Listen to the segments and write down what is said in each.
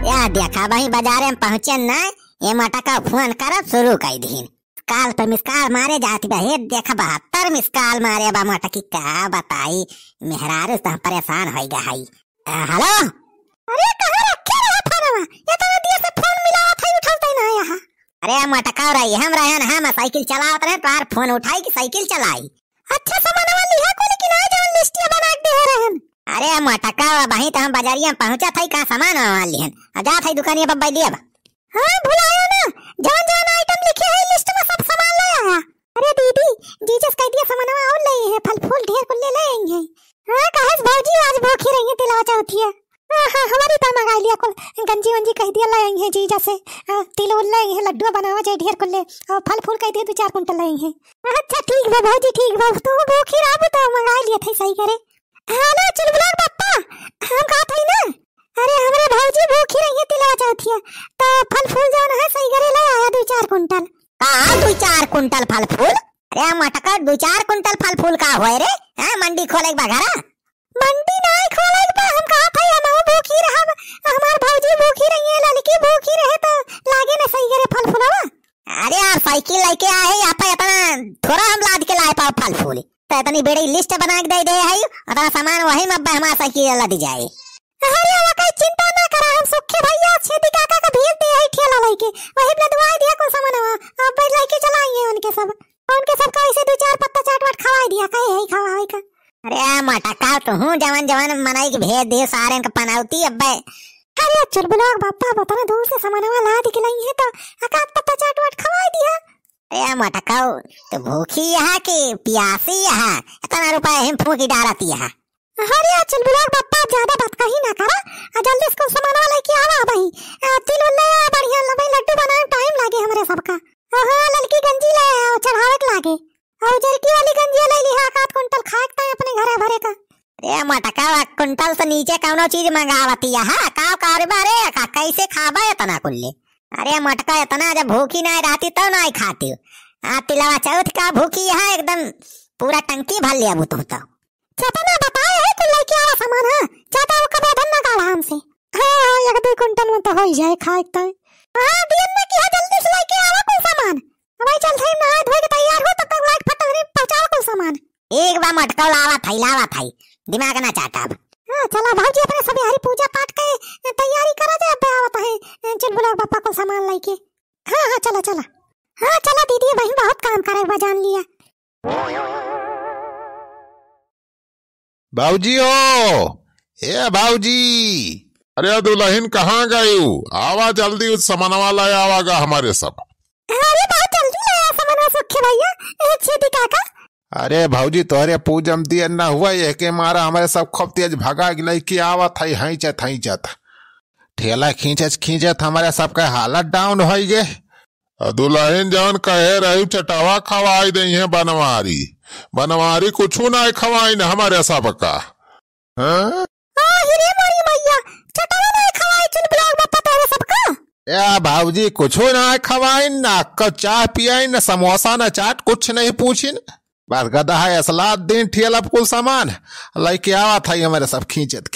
या देखा भाई बाजार में पहुँचे ना ये मटका फोन करब शुरू कर दी। काल पे मिसकाल मारे जाती बहे देखा 72 मिसकाल मारे बा मटकी का बताई मेहरारू तो परेशान हो गया है। हेलो अरे कहाँ रखे रहा फोनवा ये तो दिया से फोन मिला था उठाते ना यहाँ। अरे मटका रही हम रहे ना हम साइकिल चलावत रहे तो फोन उठाई कि साइकिल चलाई। अच्छा सामान लिया को लेकिन आ जाओ लिस्ट बना के दे रहे हैं। अरे मटका भाई तो हम बाजारिया में पहुंचा था का सामान लिहन जा था दुकानिया पर लिया। हाँ भुलाया ना जान जान आइटम लिखे है लिस्ट में सब सामान ले आया। अरे दीदी जीजस कह दिया सामान और ले है फल फूल ढेर कुल ले लेंगे। हां कहां भौजी आज भूखी रही है तिलवा चौथी है। हां हमारी तो मंगा लिया कुल गंजी वंजी कह दिया लाएंगे जीजा से तिल उल लेंगे लड्डू बनावा जाए ढेर कुल ले और फल फूल कह दिया 2-4 कुंटल लेंगे। अच्छा ठीक है भौजी ठीक है तो भूखी रहा तो मंगा लिया थे सही करे। हेलो चुलबुला पापा हम कहा थे ना अरे हमारे भौजी भूखी रही है तिलवा चौथी है तो फल फूल जो है सही करे ले आया 2-4 कुंटल। हां 2-4 कुंटल फल फूल। अरे मटका 2-4 कुंटल फल फूल का होए रे हां मंडी खोले के बघरा मंडी नहीं खोले के हम कहा थे हम भूखी रहा हमार भौजी भूखी रही है लड़की भूखी रहे तो लागे ना सही करे फल फूलवा। अरे यार साइकिल लेके आए यहाँ पे इतना थोड़ा हम लाद के लाए पाओ फल फूल तो इतनी बड़ी लिस्ट बना के दे है इतना सामान वही में हमारा साइकिल लद जाए। अरे वो कोई चिंता ना करा हम सुखे भैया छेदी काका का भेज दे है ठेला लेके वही अपना दवाई दिया को सामानवा अब लेके चलाएंगे उनके सब का ऐसे 2-4 पत्ता चाट वाट खवा दिया कहे है खवाए का। अरे मटका तो हूं जवान जवान मनाई के भेज दे सारे का पनावती अब। अरे चुलबुला बापा बता दूर से सामानवा ला दिखलाई है तो अकात पत्ता चाट वाट खवा दिया। अरे मटका तो भूखी है कि प्यासी है इतना रुपया हम फूकी डालती है। अरे चुलबुला बापा ज्यादा बात कहीं ना करा जल्दी इसको सामान लेके आवा भाई तिल ले बढ़िया भाई लड्डू बनाए टाइम लागे हमरे सबका। हां लड़की गंजी ले चढ़ावे के लागे और जरकी वाली गंजी ले ली है 1 कुंटल खाए अपने घरे भरे का। अरे मटका कुंटल से नीचे कौनो चीज मंगावती है का कारबा रे कैसे खाबा इतना कुल्ले। अरे मटका इतना जब भूखी नहीं रहती तो नहीं खाती तिलवा चौथ का भूखी है एकदम पूरा टंकी भर लिया बुत होता। चाचा ने बताया है कुल लेके आवा सामान है चाचा वो कबे धन्ना काढ़ा हमसे। हां 1-2 कुंटल में तो हो जाए खाए तो। हां दिन में क्या जल्दी से लेके आवा कुल सामान भाई चल थे नहा धोए के तैयार हो तब तक लाइट फटक पहुंचाओ कुल सामान। एक बार मटका लावा थई दिमाग ना चाटा। हां चला भाजी अपने सब हरी पूजा पाठ के तैयारी करा जाए अब आवत है चुलबुला पापा को सामान लेके। हां चला हां चला दीदी भाई बहुत काम करे बा जान लिया। बाबूजी हो ए बाबूजी अरे दुल्हन कहाँ गई आवा जल्दी उस सामान वाला आवागा हमारे सब। अरे बहुत जल्दी लाया सामान सुखे भैया छेदी काका। अरे भाऊजी तोहरे पूजम दिया ना हुआ ये के मारा हमारे सब खूब तेज भागा गिलाई कि आवा थई हई चत ठेला खींचत हमारे सबका हालत डाउन हो गए। दुल्हन जौन कहे रही चटावा खवाई दई है बनवारी कुछ ना खवाई न हमारे सबका। या भाऊजी कुछ ना खवाई न चाय पियाई न समोसा न चाट कुछ नहीं पूछिन बस गदा है सलाद दिन ठेला कुल सामान लेके आवा था हमारे सब खींचत।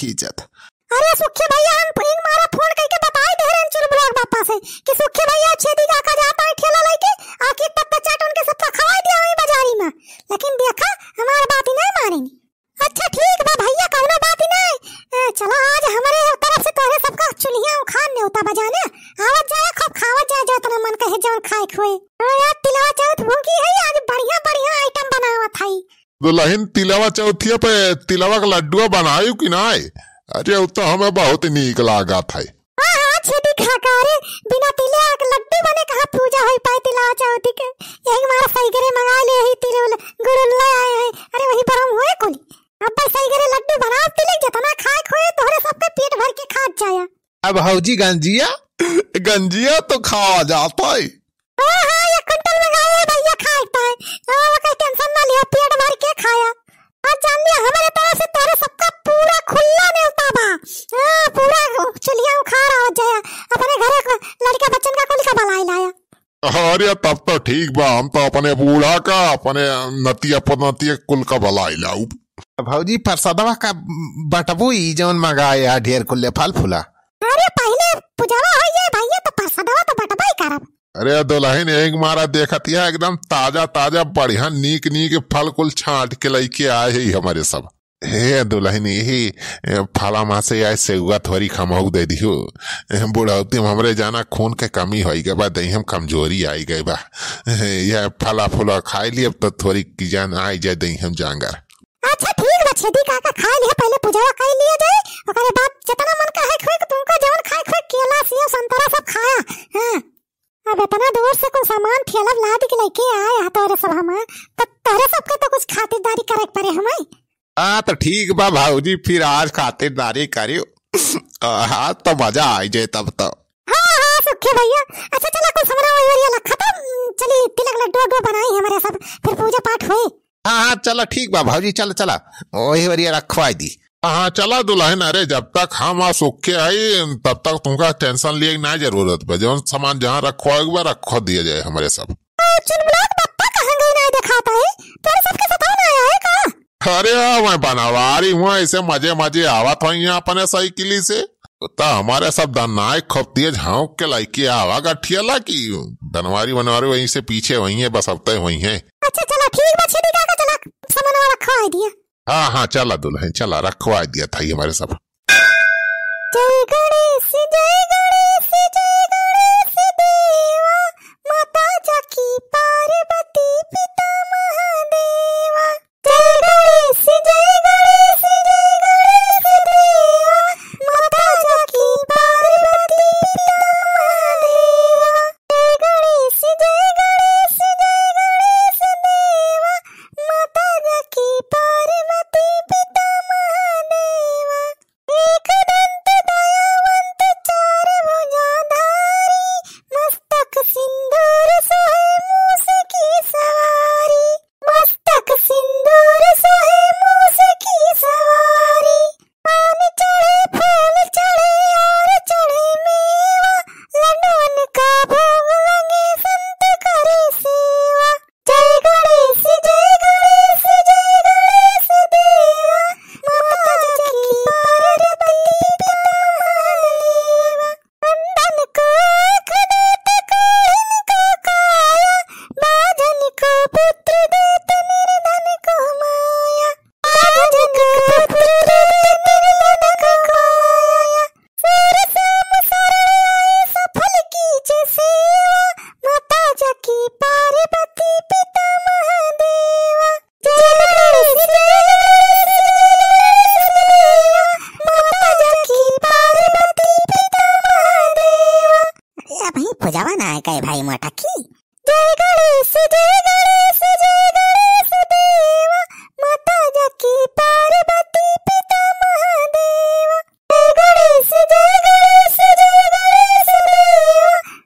अरे सुखे भैया हम एक मारा फोन करके बताई दे रहे हैं चुलबुला पापा से कि सुखे भैया छेदी काका जाता है ठेला लेके आके पत्ता चाट उनके सबका खवाई दिया वही बाजारी में लेकिन देखा हमारी बात ही नहीं मानेंगे। अच्छा ठीक बा भैया कौनो बात ही नहीं चला आज हमारे तरफ से तोरे सबका चुलिया उखान ने होता बजाने आवत जाए खूब खावत जाए जो तना मन कहे जौन खाए खोए। यार तिलवा चौथ भूखी है आज बढ़िया आइटम बनावत है। दुल्हन तिलवा चौथिया पे तिलवा का लड्डू बनायु कि नहीं। अरे तो हमें बहुत नीक लागा था। हां छेदी खाका रे बिना तिलवा के लड्डू बने कहां पूजा होई पाए तिलवा चौथी के एक मार सही करे मंगा ले ही तिल गुड़ ले आए हैं। अरे वही परम होए कोली अब सही करे लड्डू बना तिलक जितना खाए खोए तोहरे सबके पेट भर के खा जाया। अब भौजी गंजिया तो खावा जाता है। हां ये कुंटल मंगाए भैया खाता है वो कोई टेंशन ना लिया पेट भर के खाया। आज जान लिया हमारे तरफ से तोरे सबका पूरा खुला न्योता बा पूरा चुलिया उखाड़ आ जाया अपने घरे को लड़का बच्चन का कुल का बलाई लाया। अरे तब तो ठीक बा हम तो अपने बूढ़ा का अपने नतिया कुल का बलाई लाऊ। भौजी प्रसादवा का बटबू जौन मंगाया ढेर कुल्ले फल फूला। अरे पहले पूजावा हो जाए भैया तो प्रसादवा तो बटबाई करब। अरे दुल्हन एक मारा देखतिया एकदम ताजा ताजा बढ़िया नीक नीक फल कुल छांट के लेके आए ही हमारे सब। हे दुल्हन यही फला माँ से आए सेवा थोड़ी खमऊ दे दियो, बुढ़ौती में हमरे जाना खून के कमी हो गए बा, दही हम कमजोरी आई गए बा, यह फला फुला खाई लिए तो थोड़ी की जान आई जाए दही हम जांगर। अच्छा ठीक बा छेदी काका खा लिया, पहले पूजावा कर लिया जाए ओकरे बाद जितना मन का है खोए तुमका जवन खाए खोए केला सेब संतरा सब खाया। हां अब इतना दूर से कोई सामान ठेला लाद के लेके आए हा तोरे सब हम तो तोरे सबके तो कुछ खातिरदारी करे पड़े हमें। हाँ तो ठीक बा भाऊजी, फिर आज खातिरदारी करियो, हाँ तो मजा आई जाए तब तो। हाँ सुखे भैया। अच्छा चला कुछ हमरा वही रखा था, चली तिलक लड्डू बनाई हमारे सब फिर पूजा पाठ हुई। हाँ चला ठीक बा भाऊजी, चल चला वही वरिया रखवाई दी। हाँ चला दुल्हन, अरे जब तक हम आ सूखे आई तब तक तुमका टेंशन लिए ना जरूरत पे, जो सामान जहाँ रखवाएगा रखवा दिया जाए हमारे सब। चुलबुलाक पप्पा कहाँ गए ना दिखाता है, तेरे सबके साथ आना आया है का? अरे मैं बनवारी हूँ ऐसे मजे मजे आवत हो यहाँ अपने साइकिली से, तो हमारे सब दनाए खपती झाँक के लाइकी आवा गठियाला की बनवारी वही से पीछे वही है, बस अब तक वही है। अच्छा चला ठीक बा छेदी काका, चला सामान रखवा दिया। हाँ चला दुल्हन चला रखवा दिया था ये हमारे सब। जय गणेश देवा, माता जाकी पार्वती पिता महादेवा। जय गणेश देवा, माता जाकी पार्वती पिता महादेवा। जय गणेश देवा, माता जाकी पार्वती पिता महादेवा। एक दंत दयावंत चार भुजाधारी, मस्तक सिंदूर सोहे मूस की सवारी। मस्तक सिंदूर सोहे मूस की सवारी। पान चढ़े फूल चढ़े और चढ़े मेवा, लड्डून का भोग लगे संत करे सेवा। जय गणेश देवा, माता जाकी पार्वती पिता महादेवा। नंदन को आँख देत काहिन को काया, बाजन को पुत्र देत निर्धन को माया। बाजन को पुत्र देत निर्धन को माया। सुर साम सरल आए सफल कीजे सेवा, माता जाकी पार्वती पिता महादेवा। जय गणेश देवा, माता जाकी पार्वती पिता महादेवा। अरे भाई पूजावा ना है कहे भाई मोटा की। जय गणेश देवा, माता जाकी पार्वती पिता महादेवा। जय गणेश देवा,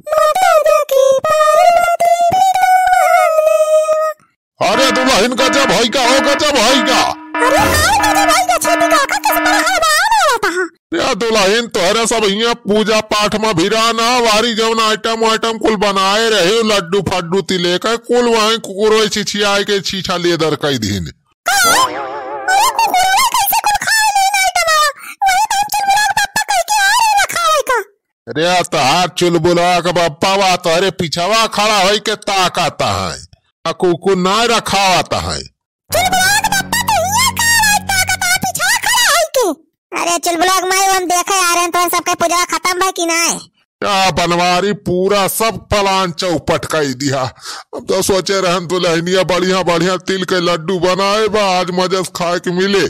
माता जाकी पार्वती पिता महादेवा। अरे दुल्हन गजब भाई का हो, गजब भाई का। अरे हाय गजब भाई का छेदी काका किस तरह हलवा होता है। या दुल्हन तोहरे सब यहाँ पूजा पाठ में भिराना वारी जौन आइटम कुल बनाए रहे लड्डू फड्डू तिले का कुल वहीं कुकुरो छिछिया के छीछा ले दर कई दिन। अरे कुकुरवा कैसे कुल खाए लेन आइटम वही तो हम चुलबुलाक पप्पा कह के आ रहे ना खाए का। अरे तहार चुलबुलाक बप्पा वा तोहरे पिछवा खड़ा हो के ताकाता है, कुकु ना रखावाता है। चुलबुलाक पप्पा तो यहाँ खा रहा ताकता पीछा खड़ा है के। अरे चुलबुलाक माई हम देखे आ रहे हैं तो सबके पूजा खत्म भाई कि ना है। क्या बनवारी पूरा सब प्लान चौपट कर दिया। अब तो सोचे रहन दुल्हनिया बढ़िया बढ़िया तिल के लड्डू बनाए बा आज मजे से खाए के मिले।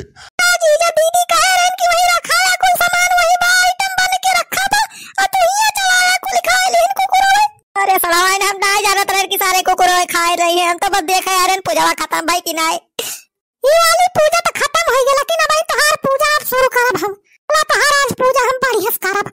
जीजा दीदी कह रहे हैं कि वही रखा है कुल सामान वही बा आइटम बन के रखा था और तू ये चलाया कुल खाए लेन कुकुरों। अरे सलावाई ने हम ना जानत रहे कि सारे कुकुरों खाए रही हैं, हम तो बस देखे आ रहे हैं पूजा खत्म भाई कि ना है। ये वाली पूजा तो खत्म हो गई लेकिन अब तोहार पूजा अब शुरू करब हम। तोहार आज पूजा हम बढ़िया से करब।